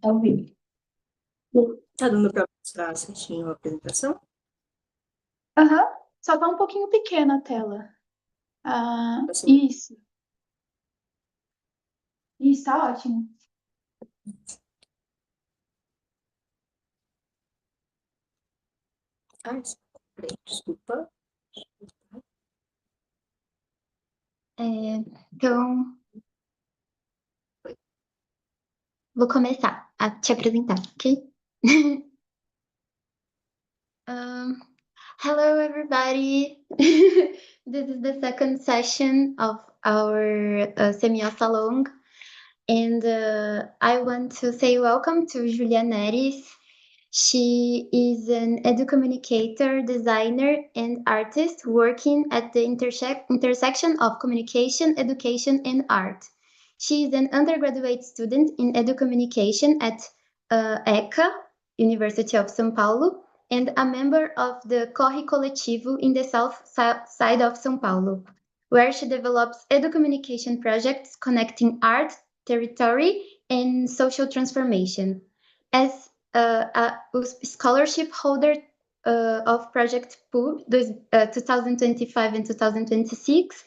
Ao vivo. Tá dando para mostrar certinho a apresentação? Aham, só tá um pouquinho pequena a tela. Ah, Assim. isso. Isso, tá ótimo. Ah, desculpa. Então, vou começar a te apresentar, ok? Hello, everybody. This is the second session of our Semiotics Salon, and I want to say welcome to Julia Neres. She is an educommunicator, designer, and artist working at the intersection of communication, education, and art. She is an undergraduate student in educommunication at ECA, University of São Paulo, and a member of the Corre Coletivo in the south side of São Paulo, where she develops educommunication projects connecting art, territory, and social transformation. As a scholarship holder of Project POO 2025 and 2026,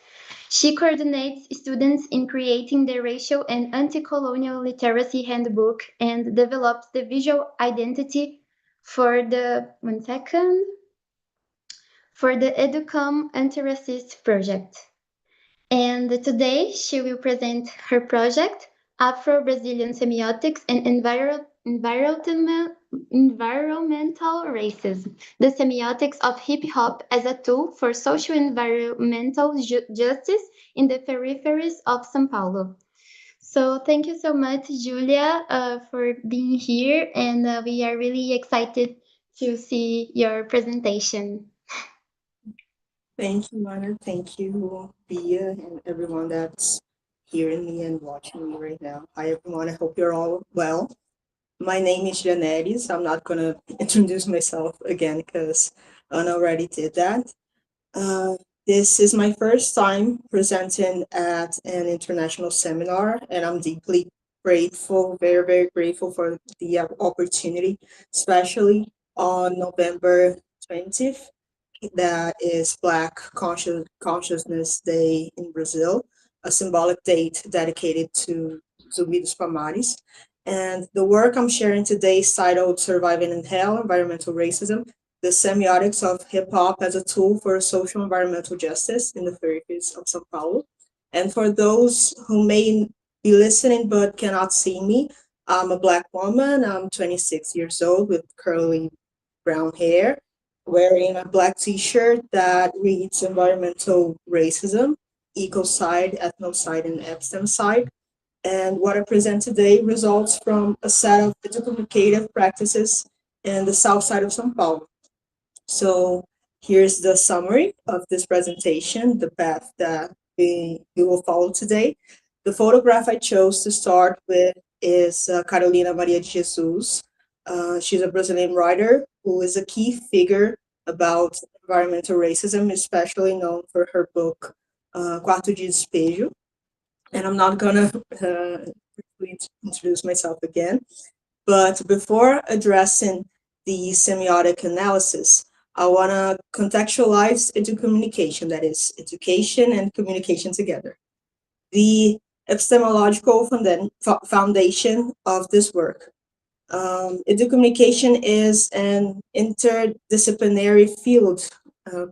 she coordinates students in creating the racial and anti-colonial literacy handbook and develops the visual identity for the Educom Antiracist project. And today she will present her project, Afro-Brazilian Semiotics and Environmental Racism, the Semiotics of Hip-Hop as a tool for socio-environmental justice in the peripheries of São Paulo. So thank you so much, Julia, for being here, and we are really excited to see your presentation. Thank you, Mana. Thank you, Bia, and everyone that's hearing me and watching me right now. Hi, everyone. I hope you're all well. My name is Neres. I'm not going to introduce myself again because Anna already did that. This is my first time presenting at an international seminar, and I'm deeply grateful, very, very grateful for the opportunity, especially on November 20th. That is Black Consciousness Day in Brazil, a symbolic date dedicated to Zumbi dos Palmares. And the work I'm sharing today is titled Surviving in Hell, Environmental Racism, the Semiotics of Hip-Hop as a Tool for Social Environmental Justice in the Peripheries of São Paulo. And for those who may be listening but cannot see me, I'm a Black woman. I'm 26 years old with curly brown hair, wearing a black t-shirt that reads environmental racism, ecocide, ethnocide, and epistemicide. And what I present today results from a set of educative practices in the south side of São Paulo. So here's the summary of this presentation, the path that we will follow today. The photograph I chose to start with is Carolina Maria de Jesus. She's a Brazilian writer who is a key figure about environmental racism, especially known for her book, Quarto de Despejo. And I'm not gonna introduce myself again, but before addressing the semiotic analysis, I wanna contextualize educommunication, that is education and communication together. The epistemological foundation of this work. Educommunication is an interdisciplinary field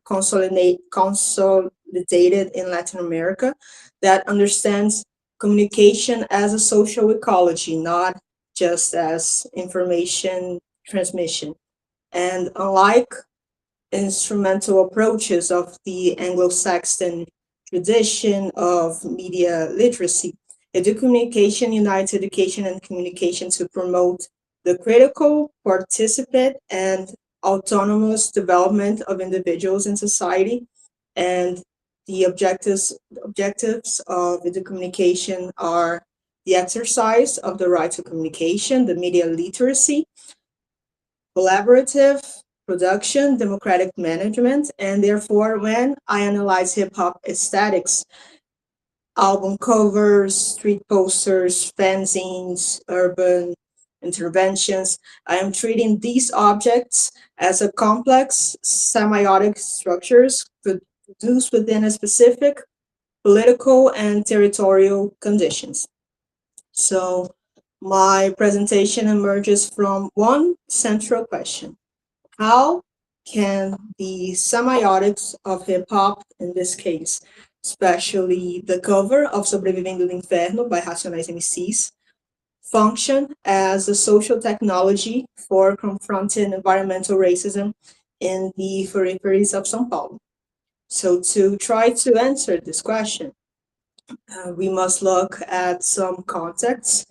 consolidated in Latin America that understands communication as a social ecology, not just as information transmission. And unlike instrumental approaches of the Anglo-Saxon tradition of media literacy, educommunication unites education and communication to promote the critical, participant, and autonomous development of individuals in society. And the objectives of educommunication are the exercise of the right to communication, the media literacy, collaborative production, democratic management, and therefore when I analyze hip-hop aesthetics, album covers, street posters, fanzines, urban interventions. I am treating these objects as a complex semiotic structures produced within a specific political and territorial conditions. So my presentation emerges from one central question. How can the semiotics of hip-hop, in this case, especially the cover of Sobrevivendo, Inferno by Racionais MCs, function as a social technology for confronting environmental racism in the peripheries of São Paulo? So to try to answer this question, we must look at some context.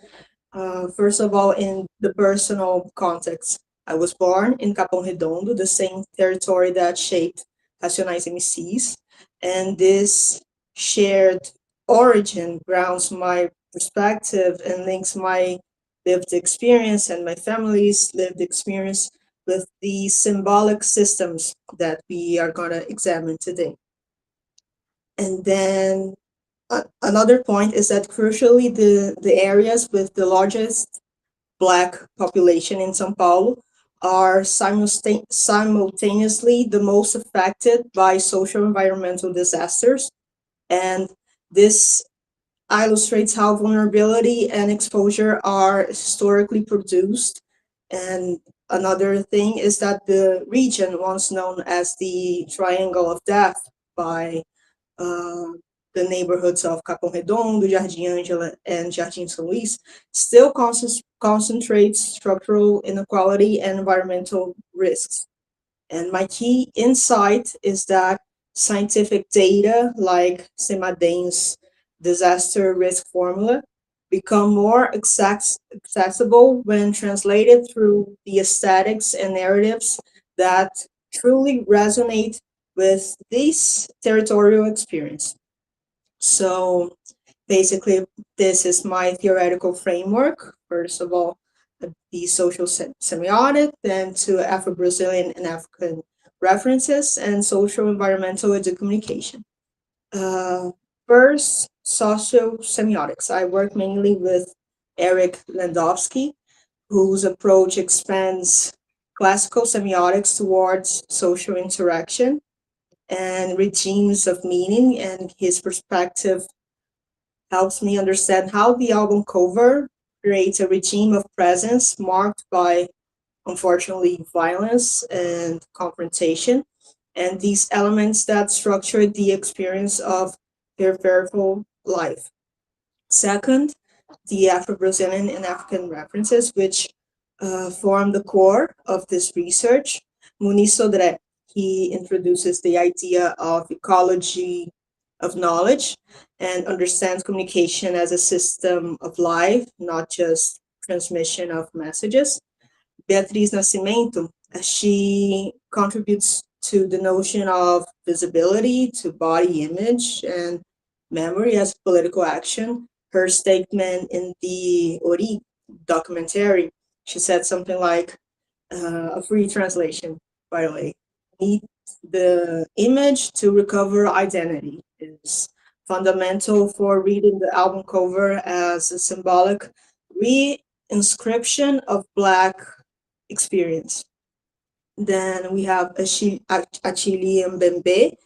First of all, in the personal context, I was born in Capão Redondo, the same territory that shaped Racionais MCs, and this shared origin grounds my perspective and links my lived experience and my family's lived experience with the symbolic systems that we are going to examine today. And then another point is that crucially, the areas with the largest Black population in São Paulo are simultaneously the most affected by social environmental disasters. And this illustrates how vulnerability and exposure are historically produced. And another thing is that the region, once known as the Triangle of Death by the neighborhoods of Capão Redondo, Jardim Ângela, and Jardim São Luís, still concentrates structural inequality and environmental risks. And my key insight is that scientific data like CEMADEM's disaster risk formula become more accessible when translated through the aesthetics and narratives that truly resonate with this territorial experience. So basically, this is my theoretical framework. First of all, the social semiotic, then to Afro-Brazilian and African references, and socio-environmental educommunication. First, socio-semiotics. I work mainly with Eric Landowski, whose approach expands classical semiotics towards social interaction and regimes of meaning, and his perspective helps me understand how the album cover creates a regime of presence marked by, unfortunately, violence and confrontation, and these elements that structure the experience of peripheral life. Second, the Afro-Brazilian and African references, which form the core of this research. Muniz Sodré, he introduces the idea of ecology of knowledge and understands communication as a system of life, not just transmission of messages. Beatriz Nascimento, she contributes to the notion of visibility, to body image, and memory as political action. Her statement in the Ori documentary, she said something like, a free translation, by the way, need the image to recover identity is fundamental for reading the album cover as a symbolic re-inscription of Black experience. Then we have Achille Mbembe,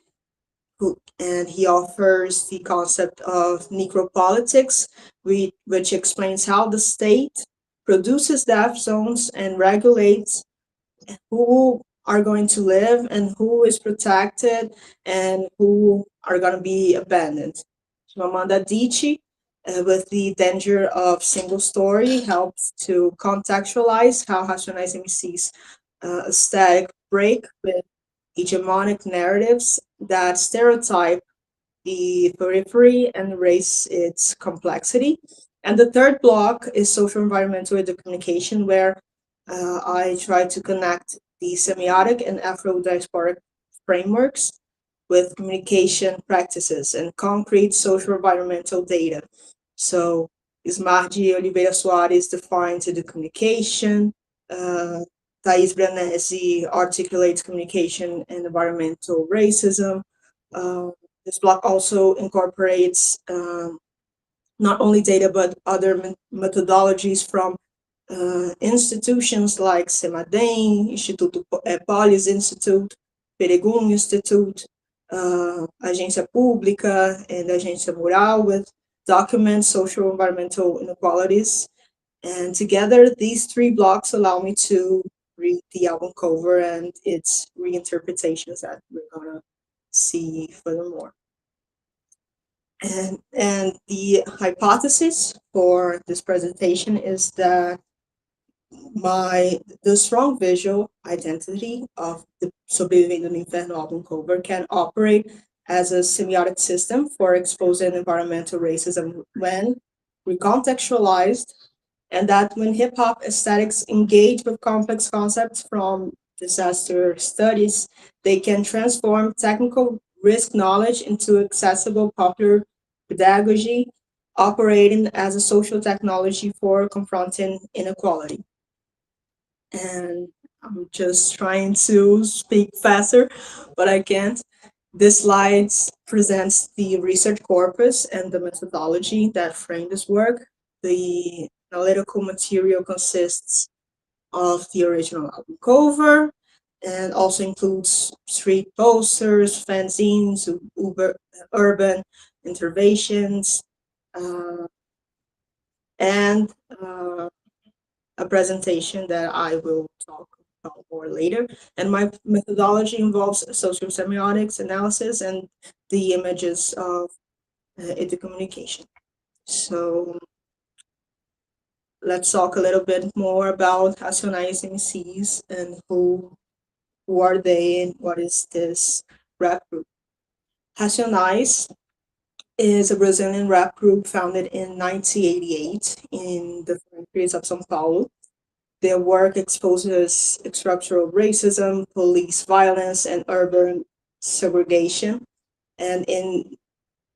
and he offers the concept of necropolitics, which explains how the state produces death zones and regulates who are going to live and who is protected and who are going to be abandoned. Amanda Dici, with the danger of single story, helps to contextualize how Racionais MC's aesthetic break with hegemonic narratives that stereotype the periphery and erase its complexity. And the third block is socio-environmental educommunication, where I try to connect the semiotic and Afro-diasporic frameworks with communication practices and concrete socio-environmental data. So Smart de Oliveira Soares defines educommunication, Thais Branesi articulates communication and environmental racism. This block also incorporates not only data, but other methodologies from institutions like Semadem, Instituto Polis Institute, Peregum Institute, Agência Pública, and Agência Rural, with document social environmental inequalities. And together, these three blocks allow me to read the album cover and its reinterpretations that we're gonna see furthermore. And the hypothesis for this presentation is that the strong visual identity of the Sobrevivendo no Inferno album cover can operate as a semiotic system for exposing environmental racism when recontextualized, and that when hip-hop aesthetics engage with complex concepts from disaster studies, they can transform technical risk knowledge into accessible popular pedagogy, operating as a social technology for confronting inequality. And I'm just trying to speak faster, but I can't. This slide presents the research corpus and the methodology that frame this work. The analytical material consists of the original album cover and also includes street posters, fanzines, urban interventions, and a presentation that I will talk about more later. And my methodology involves socio-semiotics analysis and the images of educommunication. So let's talk a little bit more about Racionais MCs and who are they and what is this rap group. Racionais is a Brazilian rap group founded in 1988 in the Peripheries of São Paulo. Their work exposes structural racism, police violence, and urban segregation. And in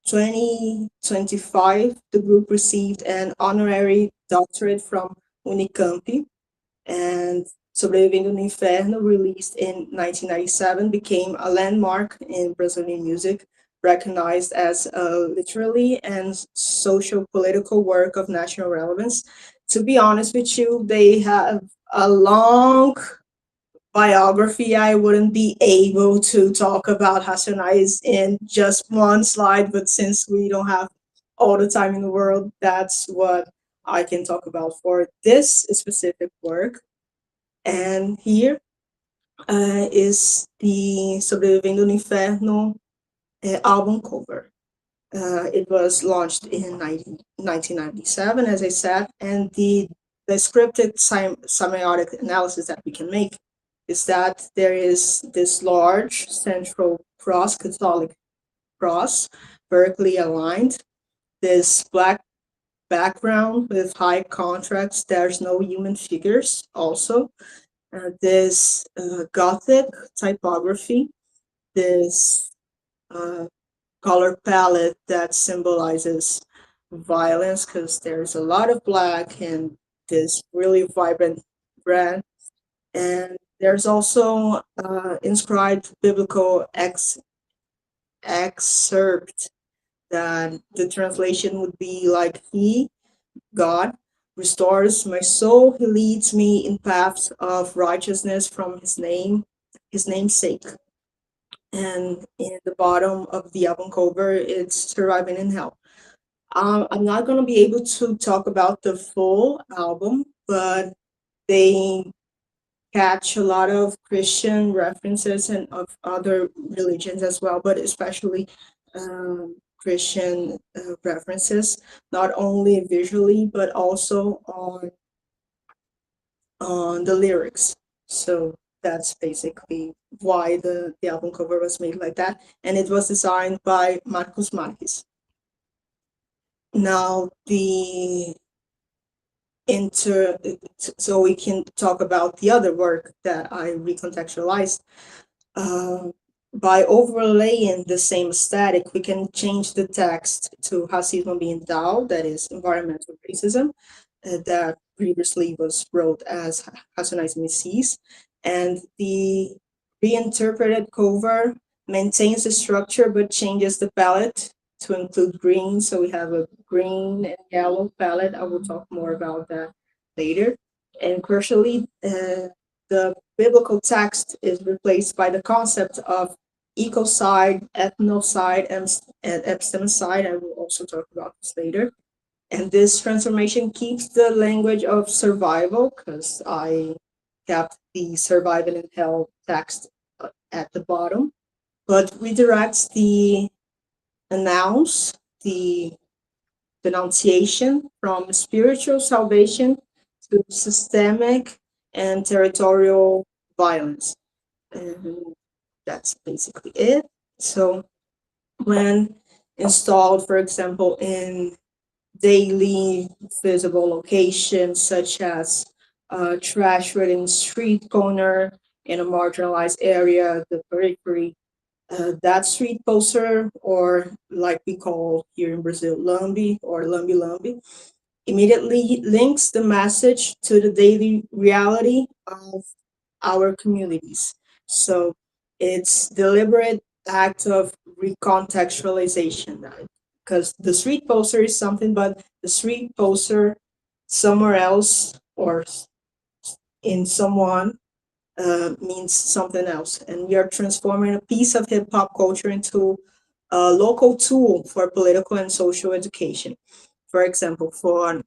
2025, the group received an honorary doctorate from Unicamp, and Sobrevivendo no Inferno, released in 1997, became a landmark in Brazilian music, recognized as a literary and social-political work of national relevance. To be honest with you, they have a long biography. I wouldn't be able to talk about Racionais in just one slide, but since we don't have all the time in the world, that's what I can talk about for this specific work. And here is the Sobrevivendo no Inferno album cover. It was launched in 1997, as I said, and the descriptive semiotic analysis that we can make is that there is this large central cross, Catholic cross, vertically aligned, this black background with high contrast, there's no human figures also, this Gothic typography, this color palette that symbolizes violence because there's a lot of black and this really vibrant red. And there's also inscribed biblical excerpt that the translation would be like, He, God, restores my soul, He leads me in paths of righteousness from His name's sake. And in the bottom of the album cover, it's Surviving in Hell. I'm not going to be able to talk about the full album, but they catch a lot of Christian references and of other religions as well, but especially Christian references, not only visually, but also on the lyrics. So that's basically why the album cover was made like that. And it was designed by Marcos Marques. Now so we can talk about the other work that I recontextualized. By overlaying the same aesthetic, we can change the text to Racismo Ambiental, that is environmental racism, that previously was wrote as Racionais MCs, and the reinterpreted cover maintains the structure but changes the palette to include green. So we have a green and yellow palette. I will talk more about that later. And crucially, the biblical text is replaced by the concept of ecocide, ethnocide, and epistemicide. I will also talk about this later. And this transformation keeps the language of survival, because I kept the survival in hell text at the bottom, but redirects the announce, the denunciation from spiritual salvation to systemic and territorial violence. And that's basically it. So when installed, for example, in daily visible locations such as trash ridden street corner in a marginalized area, the periphery, that street poster, or like we call here in Brazil, lambi or lambi lambi, immediately links the message to the daily reality of our communities. So it's deliberate act of recontextualization, because the street poster is something, but the street poster somewhere else or in someone means something else. And we are transforming a piece of hip hop culture into a local tool for political and social education. For example, for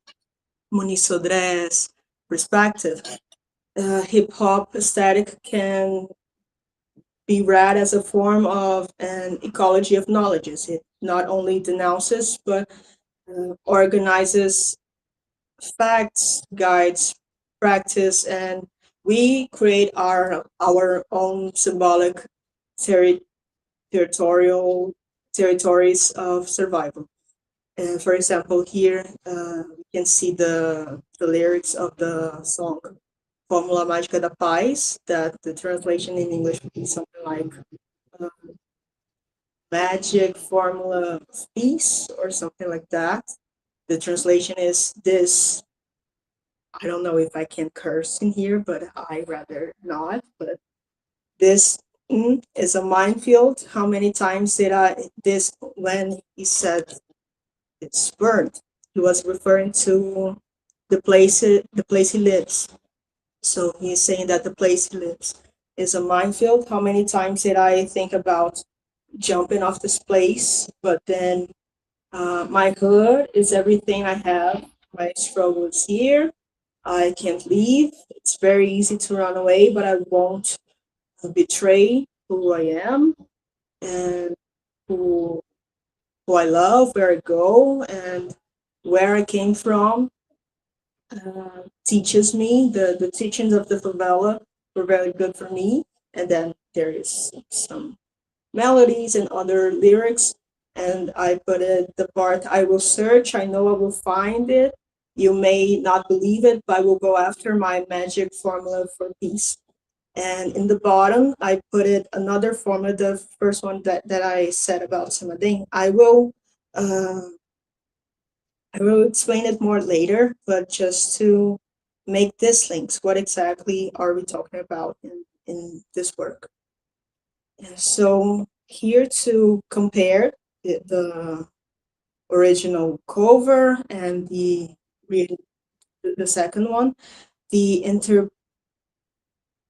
Muniz Sodré's perspective, hip hop aesthetic can be read as a form of an ecology of knowledges. It not only denounces, but organizes facts, guides, practice, and we create our own symbolic territorial territories of survival. And for example, here we can see the lyrics of the song Fórmula Mágica da Paz, that the translation in English would be something like uh, magic formula of peace or something like that. The translation is this. I don't know if I can curse in here, but I rather not. But this is a minefield. How many times did this when he said it's burned? He was referring to the place he lives. So he's saying that the place he lives is a minefield. How many times did I think about jumping off this place? But then my hood is everything I have. My struggle is here. I can't leave. It's very easy to run away, but I won't betray who I am and who I love, where I go, and where I came from. Teaches me the teachings of the favela were very good for me. And then there is some melodies and other lyrics, and I put it the part I will search, I know I will find it. You may not believe it, but I will go after my magic formula for peace. And in the bottom, I put it another formula, the first one that I said about Samadin. I will explain it more later, but just to make this links, what exactly are we talking about in this work? And so here to compare the original cover and the second one, the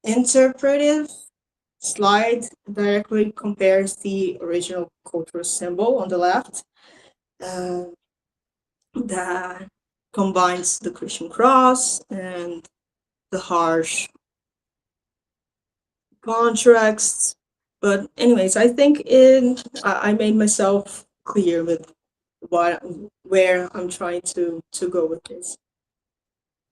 interpretive slide directly compares the original cultural symbol on the left that combines the Christian cross and the harsh contracts. But anyways, I think I made myself clear with where I'm trying to go with this.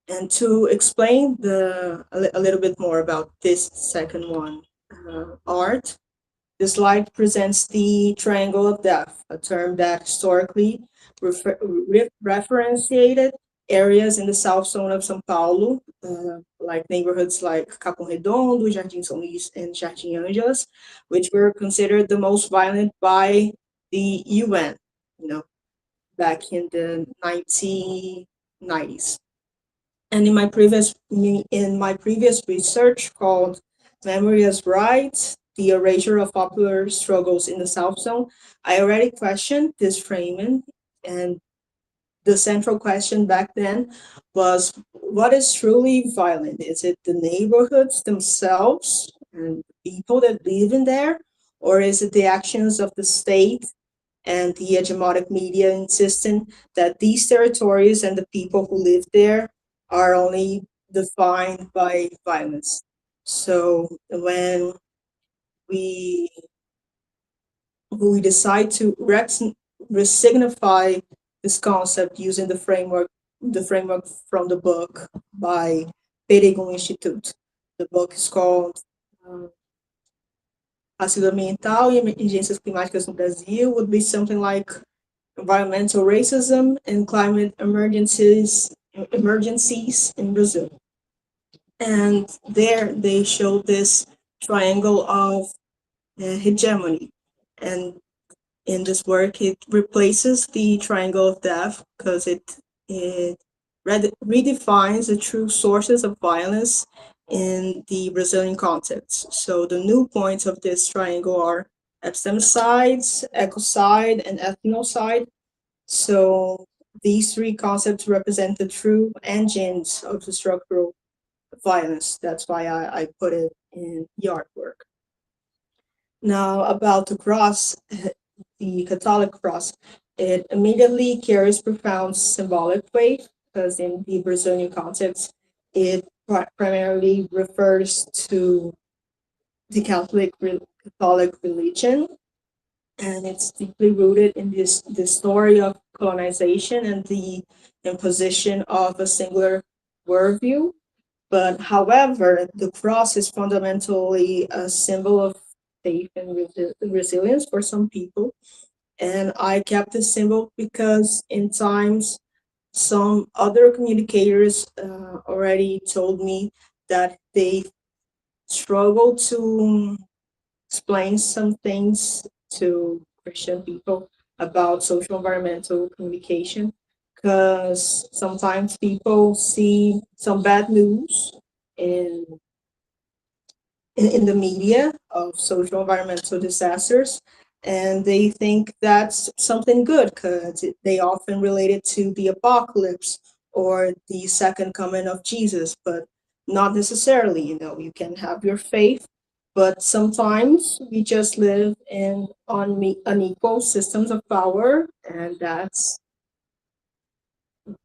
And to explain a little bit more about this second one, art, the slide presents the triangle of death, a term that historically referenciated areas in the south zone of São Paulo, like neighborhoods like Capão Redondo, Jardim São Luís, and Jardim Angeles, which were considered the most violent by the UN, back in the 1990s. And in my previous research called Memory as Right, the erasure of popular struggles in the South Zone, I already questioned this framing, and the central question back then was, what is truly violent? Is it the neighborhoods themselves and people that live in there, or is it the actions of the state and the hegemonic media insisting that these territories and the people who live there are only defined by violence? So when we decide to re-signify this concept using the framework from the book by Educom Institute. The book is called Racismo Ambiental e Emergências Climáticas no Brasil, would be something like Environmental Racism and Climate Emergencies in Brazil. And there they show this triangle of hegemony. And in this work, it replaces the triangle of death because it redefines the true sources of violence in the Brazilian context. So the new points of this triangle are epistemicides, ecocide, and ethnocide. So these three concepts represent the true engines of the structural violence. That's why I put it in the artwork. Now, about the cross, the Catholic cross, it immediately carries profound symbolic weight because in the Brazilian context, it primarily refers to the Catholic religion, and it's deeply rooted in this story of colonization and the imposition of a singular worldview. But however, the cross is fundamentally a symbol of faith and resilience for some people. And I kept this symbol because in times some other communicators already told me that they struggle to explain some things to Christian people about social environmental communication, because sometimes people see some bad news in the media of social environmental disasters, and they think that's something good because they often relate it to the apocalypse or the second coming of Jesus, but not necessarily. You can have your faith, but sometimes we just live in unequal systems of power, and that's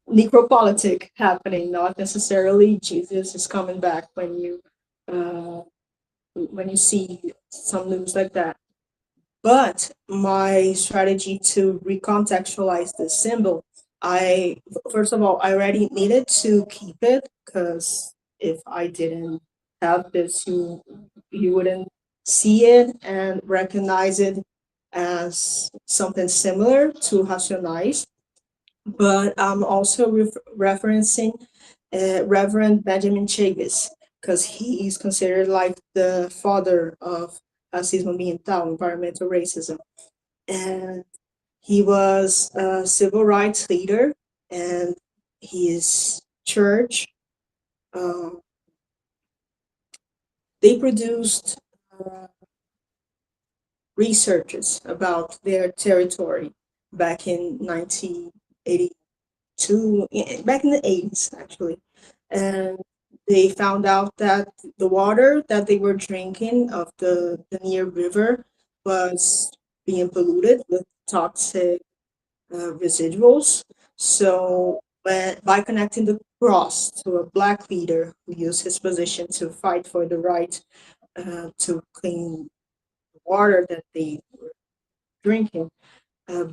necropolitic happening, not necessarily Jesus is coming back when you see some news like that. But my strategy to recontextualize this symbol, first of all, I already needed to keep it because if I didn't have this, you wouldn't see it and recognize it as something similar to Racionais. But I'm also referencing Reverend Benjamin Chagas, because he is considered like the father of racismo ambiental, environmental racism. And he was a civil rights leader, and his church, they produced researches about their territory back in 1982, back in the 80s, actually. And they found out that the water that they were drinking of the near river was being polluted with toxic residuals. So by connecting the cross to a Black leader who used his position to fight for the right to clean water that they were drinking,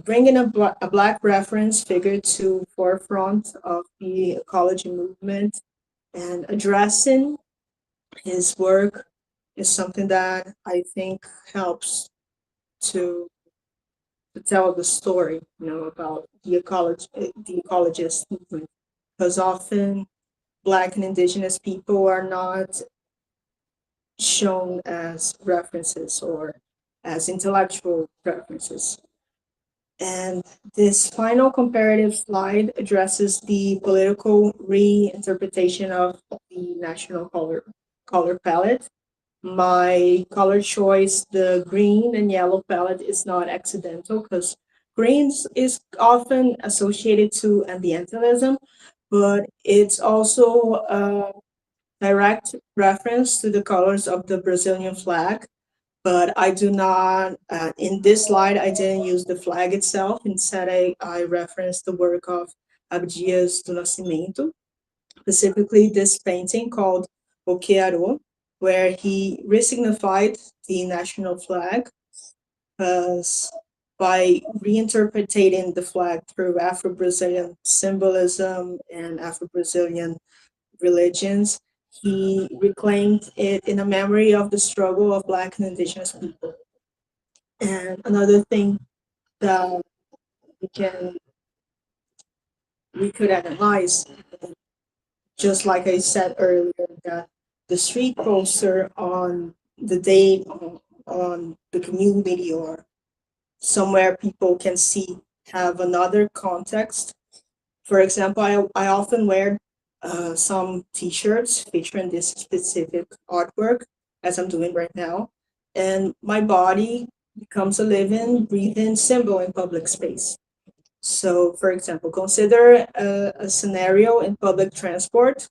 bringing a Black reference figure to forefront of the ecology movement and addressing his work is something that I think helps to tell the story, about the ecologist movement, because often Black and Indigenous people are not shown as references or as intellectual references. And this final comparative slide addresses the political reinterpretation of the national color palette. My color choice, the green and yellow palette, is not accidental because green is often associated to ambientalism, but it's also a direct reference to the colors of the Brazilian flag. But I do not, in this slide, I didn't use the flag itself. Instead, I referenced the work of Abdias do Nascimento, specifically this painting called O Corre, where he re-signified the national flag by reinterpreting the flag through Afro-Brazilian symbolism and Afro-Brazilian religions. He reclaimed it in a memory of the struggle of Black and Indigenous people. And another thing that we could analyze, just like I said earlier, that the street poster on the day on the community or somewhere people can see have another context. For example, I often wear some t-shirts featuring this specific artwork, as I'm doing right now, and my body becomes a living, breathing symbol in public space. So, for example, consider a scenario in public transport.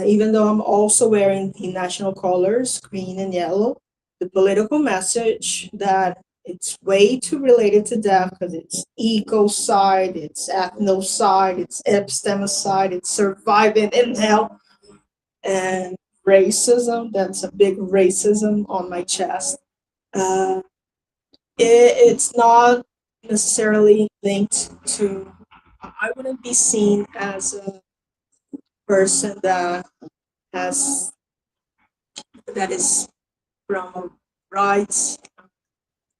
Even though I'm also wearing the national colors, green and yellow, the political message that it's way too related to death because it's ecocide, it's ethnocide, it's epistemicide, it's surviving in hell, and racism. That's a big racism on my chest. It's not necessarily linked to, I wouldn't be seen as a person that has, that is from rights.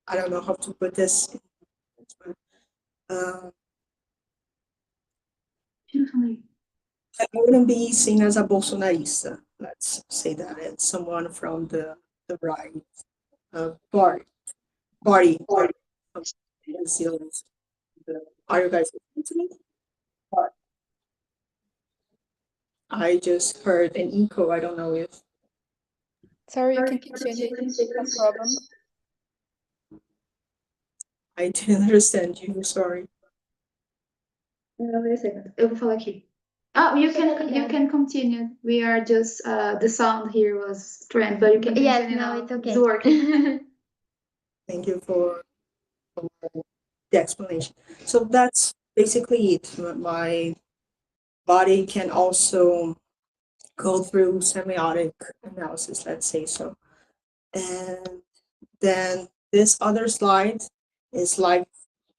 I don't know how to put this. I wouldn't be seen as a Bolsonarista. Let's say that it's someone from the right party. Are you guys listening to me? I just heard an echo. I don't know if. Sorry, you can continue. No problem. I didn't understand you. Sorry. Não, eu vou falar aqui. Oh, you can continue. We are just the sound here was strange, but you can continue. Yes, no, it's okay. It's working. Thank you for the explanation. So that's basically it. My body can also go through semiotic analysis, let's say so. And then this other slide is like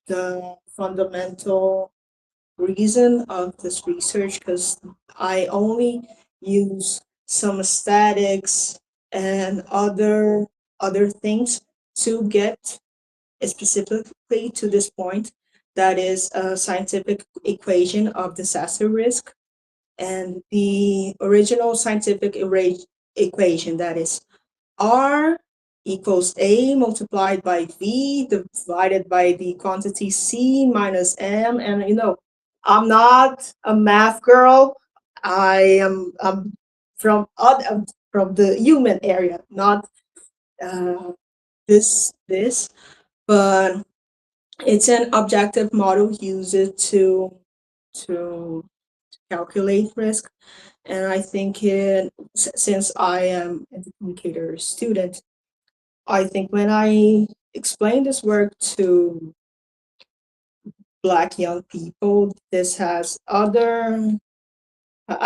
the fundamental reason of this research, because I only use some aesthetics and other things to get specifically to this point, that is a scientific equation of disaster risk. And the original scientific equation, that is R equals A multiplied by V divided by the quantity C minus M. And I'm not a math girl. I'm from the human area, not this, but it's an objective model used to calculate risk. And I think since I am an educator student, I think when I explain this work to Black young people, this has I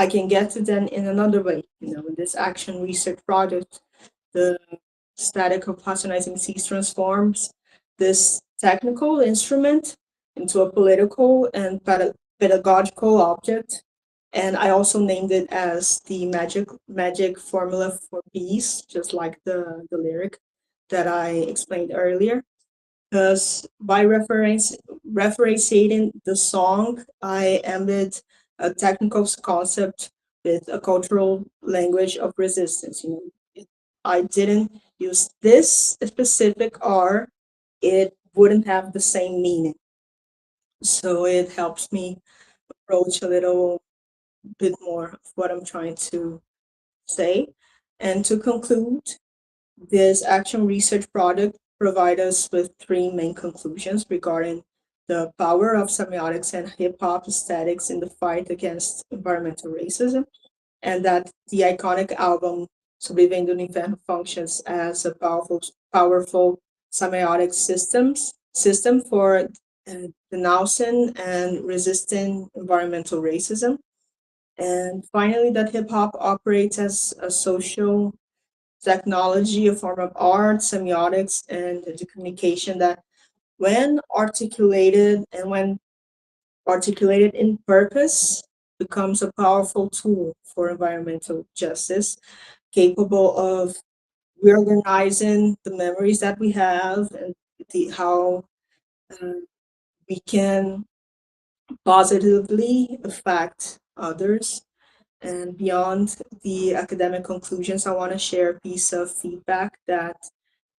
can get to them in another way. In this action research project, the static of Racionais MC transforms this technical instrument into a political and pedagogical object. And I also named it as the magic formula for peace, just like the lyric that I explained earlier. Because by referencing the song, I embed a technical concept with a cultural language of resistance. I didn't use this specific R, it wouldn't have the same meaning. So it helps me approach a little bit more of what I'm trying to say. And to conclude, this action research project provide us with three main conclusions regarding the power of semiotics and hip-hop aesthetics in the fight against environmental racism, and that the iconic album Sobrevivendo, Inferno functions as a powerful semiotic system for denouncing and resisting environmental racism. And finally, that hip-hop operates as a social technology, a form of art, semiotics, and educommunication that when articulated in purpose, becomes a powerful tool for environmental justice, capable of reorganizing the memories that we have and how we can positively affect others. And beyond the academic conclusions, I want to share a piece of feedback that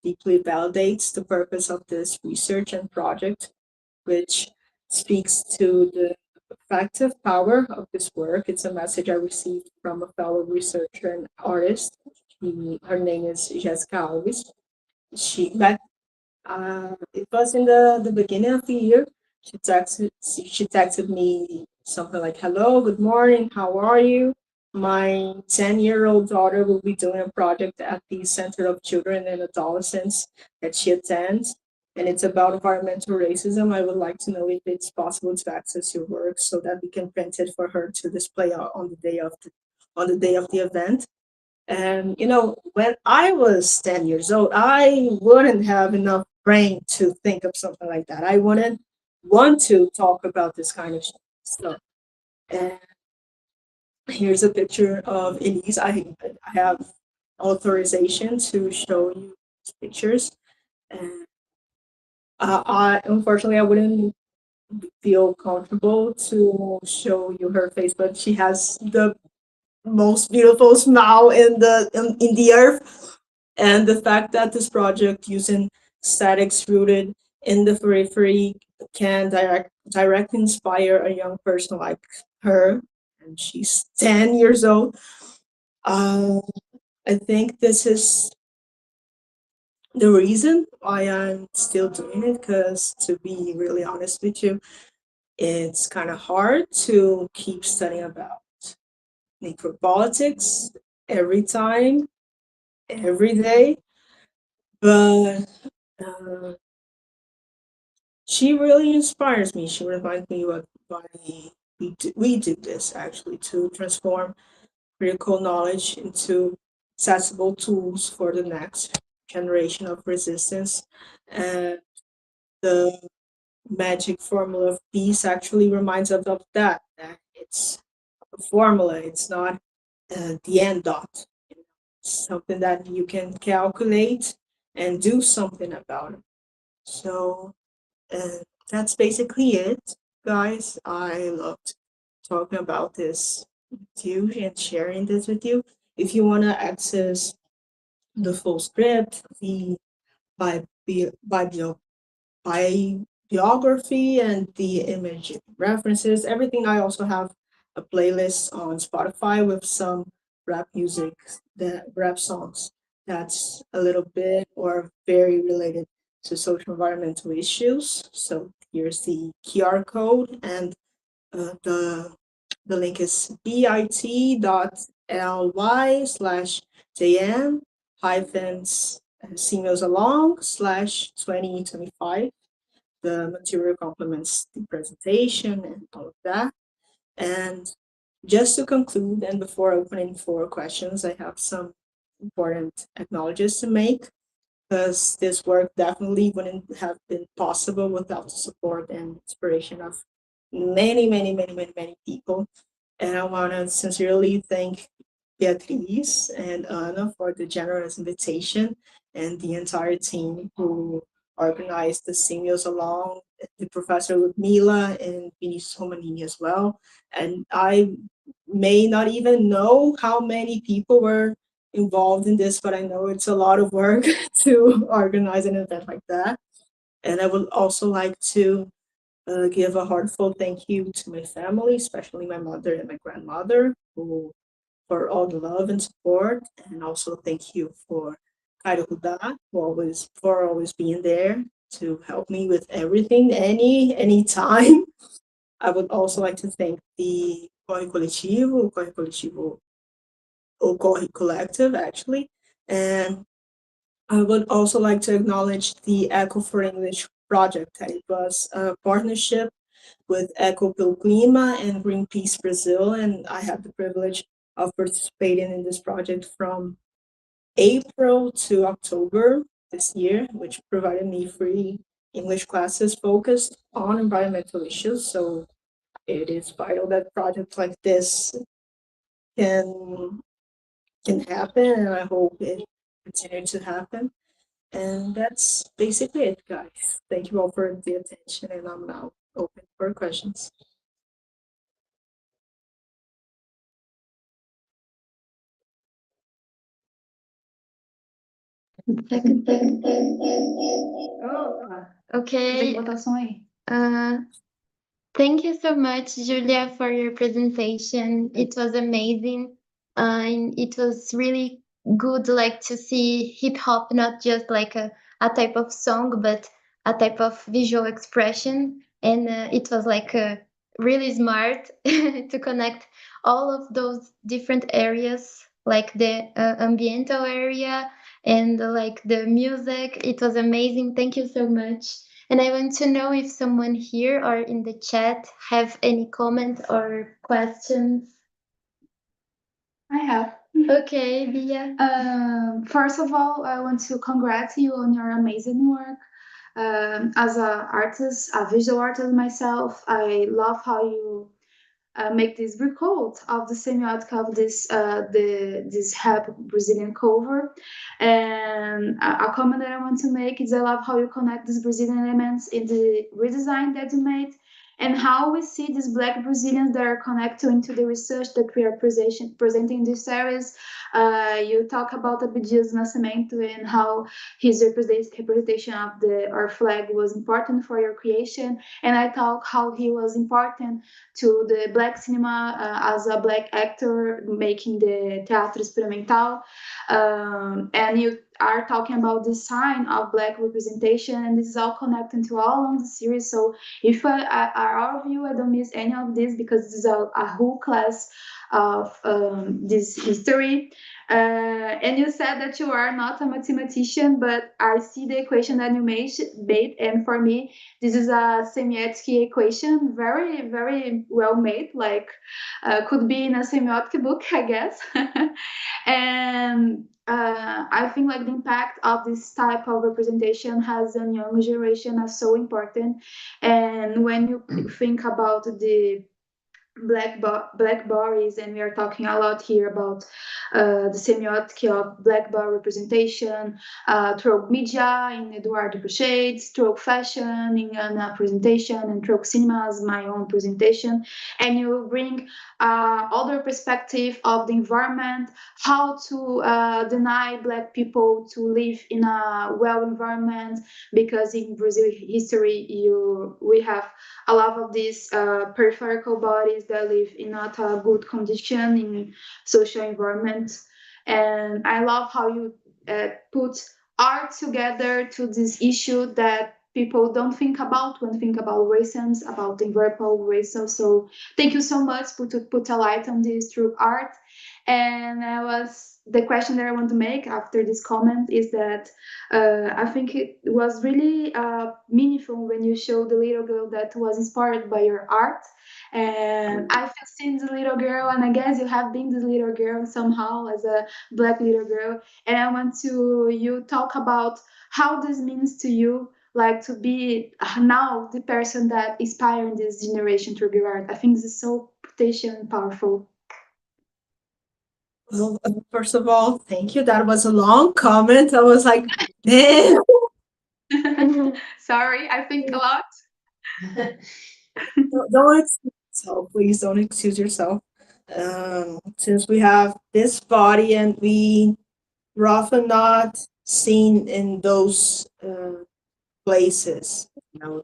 deeply validates the purpose of this research and project, which speaks to the effective power of this work. It's a message I received from a fellow researcher and artist. Her name is Jessica Alves. It was in the beginning of the year. She texted me something like, "Hello, good morning, how are you? My 10-year-old daughter will be doing a project at the Center of Children and Adolescents that she attends, and it's about environmental racism. I would like to know if it's possible to access your work so that we can print it for her to display on the day of the event." And when I was 10 years old, I wouldn't have enough brain to think of something like that. I wouldn't want to talk about this kind of stuff. And here's a picture of Elise. I have authorization to show you these pictures. And I unfortunately I wouldn't feel comfortable to show you her face, but she has the most beautiful smile in the earth. And the fact that this project using statics rooted in the periphery can directly inspire a young person like her, and she's 10 years old. I think this is the reason why I'm still doing it, because to be really honest with you, it's kind of hard to keep studying about necropolitics every time, every day. But she really inspires me. She reminds me why we do this, actually, to transform critical knowledge into accessible tools for the next generation of resistance. And the magic formula of peace actually reminds us of that it's a formula, it's not the end dot. It's something that you can calculate and do something about it. So that's basically it, guys. I loved talking about this with you and sharing this with you. If you want to access the full script, the biography and the image references, everything, I also have a playlist on Spotify with some rap music, rap songs that's a little bit or very related to social environmental issues. So here's the QR code, and the link is bit.ly/jm hyphens seniors along /2025. The material complements the presentation and all of that. And just to conclude, and before opening for questions, I have some important acknowledgements to make, because this work definitely wouldn't have been possible without the support and inspiration of many, many, many, many, many people. And I want to sincerely thank Beatriz and Anna for the generous invitation, and the entire team who organized the seniors along, the professor Ludmila and Vinicius Romanini as well. And I may not even know how many people were involved in this, but I know it's a lot of work to organize an event like that. And I would also like to give a heartfelt thank you to my family, especially my mother and my grandmother, for all the love and support. And also thank you for for always being there to help me with everything, any time. I would also like to thank the Corre Coletivo, O Corre Collective, actually. And I would also like to acknowledge the Echo for English project. It was a partnership with Eco pelo Clima and Greenpeace Brazil, and I had the privilege of participating in this project from April to October this year, which provided me free English classes focused on environmental issues. So it is vital that projects like this can happen, and I hope it continues to happen. And that's basically it, guys. Thank you all for the attention, and I'm now open for questions. Okay. Tem votação aí. Thank you so much, Julia, for your presentation. It was amazing. And it was really good, like, to see hip hop not just like a type of song, but a type of visual expression. And it was like really smart to connect all of those different areas, like the ambiental area and like the music. It was amazing. Thank you so much. And I want to know if someone here or in the chat have any comment or questions. I have. Okay, Bia. First of all, I want to congratulate you on your amazing work. As a artist, a visual artist myself, I love how you make this recall of the semiotic of this this Brazilian cover. And a comment that I want to make is I love how you connect these Brazilian elements in the redesign that you made, and how we see these Black Brazilians that are connected into the research that we are presenting in this series. You talk about Abdias Nascimento and how his representation of our flag was important for your creation, and I talk how he was important to the Black cinema as a Black actor making the Teatro Experimental. And you are talking about the sign of Black representation, and this is all connected to all along the series. So if all of you, I don't miss any of this because this is a whole class of this history. And you said that you are not a mathematician, but I see the equation that you made, and for me, this is a semiotic equation, very, very well made, like could be in a semiotic book, I guess. And I think like the impact of this type of representation has a young generation is so important. And when you think about the black bodies, and we are talking a lot here about the semiotic of black body representation through media in Eduardo Shades, through fashion in a presentation, and through cinema as my own presentation, and you bring other perspective of the environment, how to deny Black people to live in a well environment, because in Brazil history we have a lot of these peripheral bodies that live in not a good condition in social environment. And I love how you put art together to this issue that people don't think about when think about racism, about environmental racism. So thank you so much to put a light on this through art. And the question that I want to make after this comment is that I think it was really meaningful when you showed the little girl that was inspired by your art. And I've seen the little girl, and I guess you have been this little girl somehow as a Black little girl. And I want you talk about how this means to you, like to be now the person that inspiring this generation through your art. I think this is so potential and powerful. Well, first of all, thank you. That was a long comment. I was like, damn. Sorry, I think a lot. Don't excuse yourself, please. Don't excuse yourself. Since we have this body and we're often not seen in those places,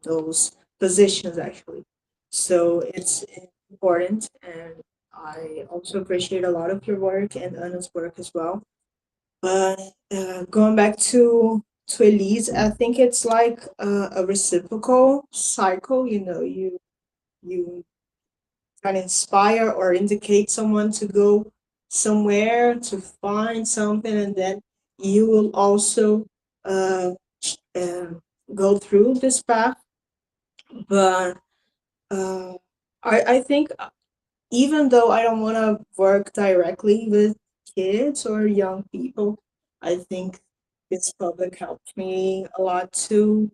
those positions actually. So it's important, and I also appreciate a lot of your work and Anna's work as well. But going back to Elise, I think it's like a reciprocal cycle. You can inspire or indicate someone to go somewhere to find something, and then you will also uh, uh, go through this path. But I think even though I don't want to work directly with kids or young people, I think this public helped me a lot to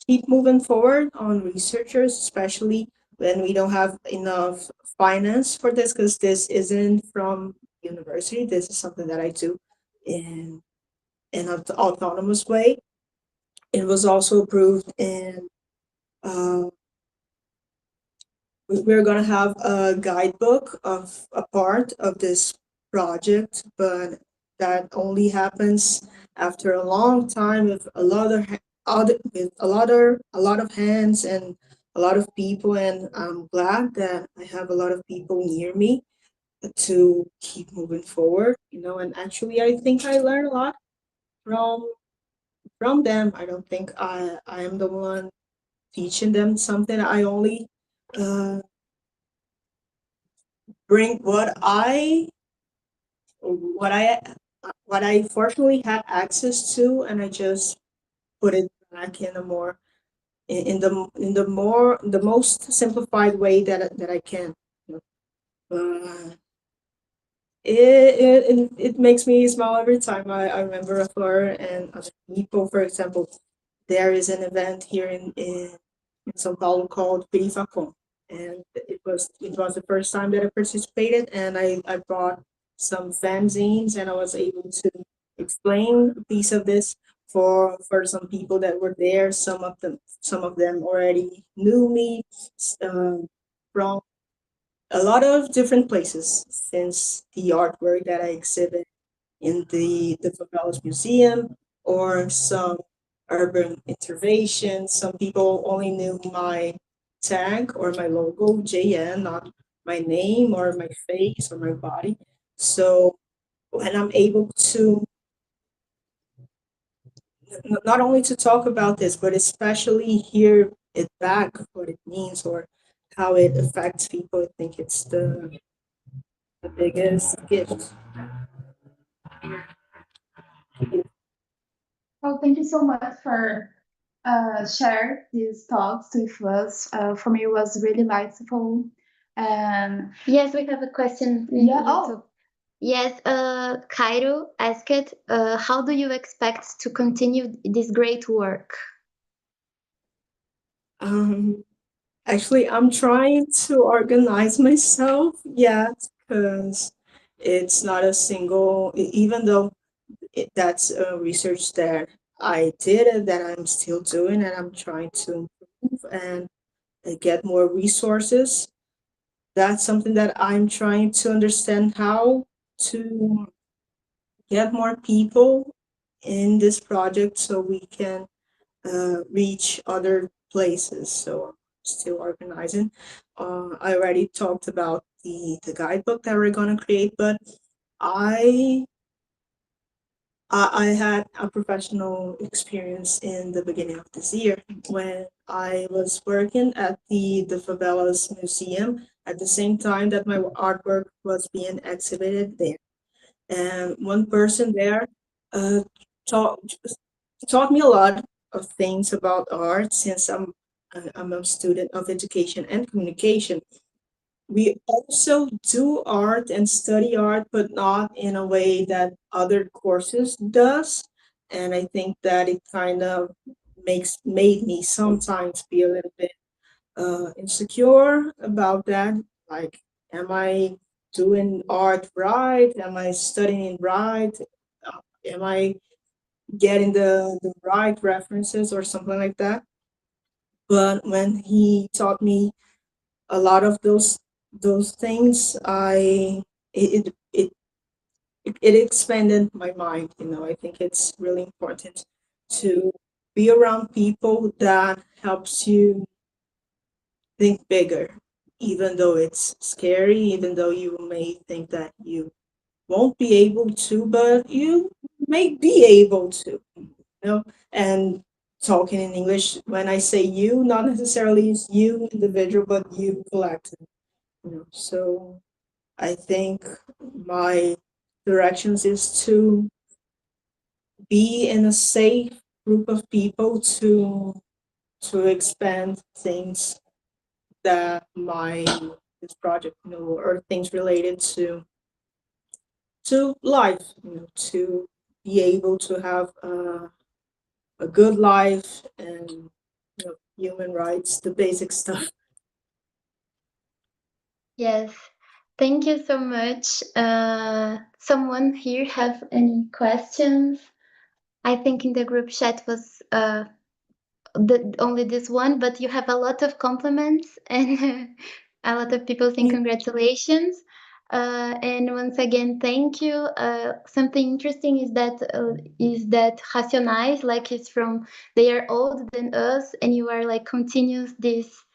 keep moving forward on researchers, especially when we don't have enough finance for this, because this isn't from university. This is something that I do in an autonomous way. It was also approved in we're going to have a guidebook of a part of this project, but that only happens after a long time with a lot of hands and a lot of people. And I'm glad that I have a lot of people near me to keep moving forward. And actually, I think I learned a lot from them. I don't think I am the one teaching them something. I only uh, bring what I what I fortunately had access to, and I just put it back in a more in the most simplified way that I can. Uh, it makes me smile every time I remember of her and other people. For example, there is an event here in São Paulo called Peripheral, and it was the first time that I participated, and I brought some fanzines, and I was able to explain a piece of this for some people that were there. Some of them already knew me from a lot of different places, since the artwork that I exhibit in the Favelas Museum, or some urban interventions. Some people only knew my tag or my logo, JN, not my name or my face or my body. So when I'm able to not only to talk about this, but especially hear it back, what it means or how it affects people, I think it's the biggest gift. Well, thank you so much for share these thoughts with us. For me, it was really delightful. And Yes, we have a question. yeah, oh, Yes, Cairo asked, how do you expect to continue this great work? Um, Actually, I'm trying to organize myself yet, because it's not a single, even though that's a research that I did and that I'm still doing, and I'm trying to improve and get more resources. That's something that I'm trying to understand how to get more people in this project so we can reach other places. So I'm still organizing. I already talked about the guidebook that we're gonna create, but I I had a professional experience in the beginning of this year when I was working at the Favelas Museum at the same time that my artwork was being exhibited there. And one person there uh, taught taught me a lot of things about art, since I'm a student of education and communication. We also do art and study art, but not in a way that other courses does. And I think that it kind of made me sometimes be a little bit insecure about that. Like, am I doing art right? Am I studying right? Am I getting the right references or something like that? But when he taught me a lot of those things, it it it expanded my mind. I think it's really important to be around people that helps you think bigger, even though it's scary, even though you may think that you won't be able to, but you may be able to, and talking in English, when I say you, not necessarily it's you individual, but you collective, so I think my directions is to be in a safe group of people to expand things that this project, or things related to life, to be able to have a good life and human rights, the basic stuff. Yes, thank you so much. Someone here have any questions? I think in the group chat was only this one, but you have a lot of compliments and a lot of people saying congratulations. And once again, thank you. Something interesting is that Racionais, like they are older than us, and you are like continues this,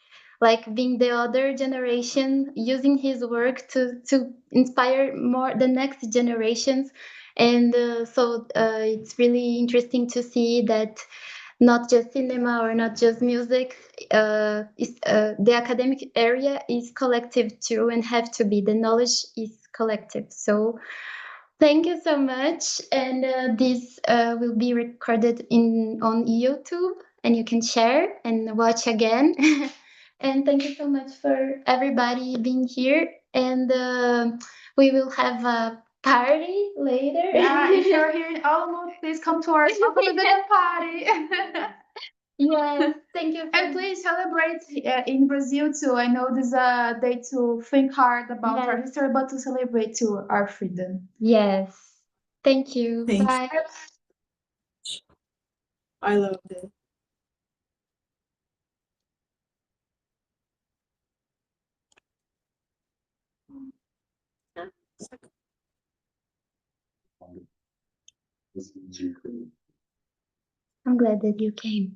like being the other generation, using his work to inspire more the next generations. And so it's really interesting to see that not just cinema or not just music, the academic area is collective too, and have to be. The knowledge is collective. So thank you so much. And this will be recorded on YouTube, and you can share and watch again. And thank you so much for everybody being here. And we will have a party later. Yeah, if you're here in Alamo, please come to our Sobrevivendo party. Yes, thank you. And please celebrate in Brazil too. I know this is a day to think hard about our history, but to celebrate too our freedom. Yes. Thank you. Thanks. Bye. I loved it. I'm glad that you came.